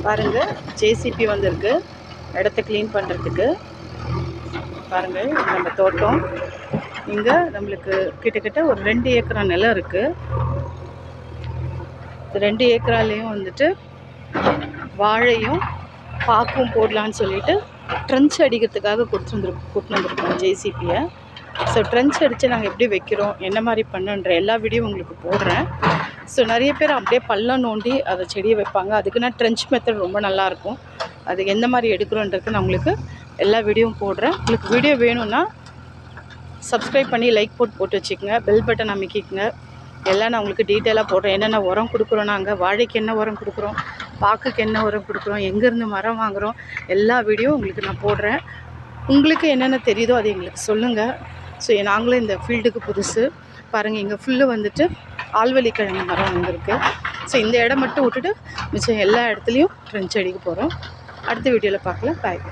பாருங்கள், ஜேசிபி வந்திருக்கு இடத்த க்ளீன் பண்ணுறதுக்கு. பாருங்கள், நம்ம தோட்டம் இங்கே நம்மளுக்கு கிட்டத்தட்ட ஒரு 2 ஏக்கரா நிலம் இருக்குது. 2 ஏக்கராலேயும் வந்துட்டு வாழையும் பாக்கும் போடலான்னு சொல்லிட்டு ட்ரென்ச் அடிக்கிறதுக்காக கூட்டு வந்துருக்கோம் ஜேசிபியை. ஸோ ட்ரென்ச் அடித்து நாங்கள் எப்படி வைக்கிறோம், என்ன மாதிரி பண்ணுன்ற எல்லா வீடியோ உங்களுக்கு போடுறேன். ஸோ நிறைய பேர் அப்படியே பள்ளம் நோண்டி அதை செடியை வைப்பாங்க. அதுக்குன்னா ட்ரென்ச் மெத்தட் ரொம்ப நல்லாயிருக்கும். அது எந்த மாதிரி எடுக்கிறோன்றது நான் உங்களுக்கு எல்லா வீடியோவும் போடுறேன். உங்களுக்கு வீடியோ வேணும்னா சப்ஸ்கிரைப் பண்ணி லைக் போட்டு வச்சுக்கோங்க, பெல் பட்டன் அமைக்கிங்க. எல்லாம் நான் உங்களுக்கு டீட்டெயிலாக போடுறேன். என்னென்ன உரம் கொடுக்குறோம், நாங்கள் வாழைக்கு என்ன உரம் கொடுக்குறோம், பாக்குக்கு என்ன உரம் கொடுக்குறோம், எங்கேருந்து மரம் வாங்குகிறோம், எல்லா வீடியோ உங்களுக்கு நான் போடுறேன். உங்களுக்கு என்னென்ன தெரியுதோ அதை எங்களுக்கு சொல்லுங்கள். ஸோ நாங்களும் இந்த ஃபீல்டுக்கு புதுசு. பாருங்கள், இங்கே ஃபுல்லு வந்துட்டு ஆழ்வள்ளி கிழங்கு மரம் வந்திருக்கு. ஸோ இந்த இடம் மட்டும் விட்டுட்டு மிச்சம் எல்லா இடத்துலையும் ட்ரென்ச் அடிக்க போகிறோம். அடுத்த வீடியோவில் பார்க்கலாம். பாய்.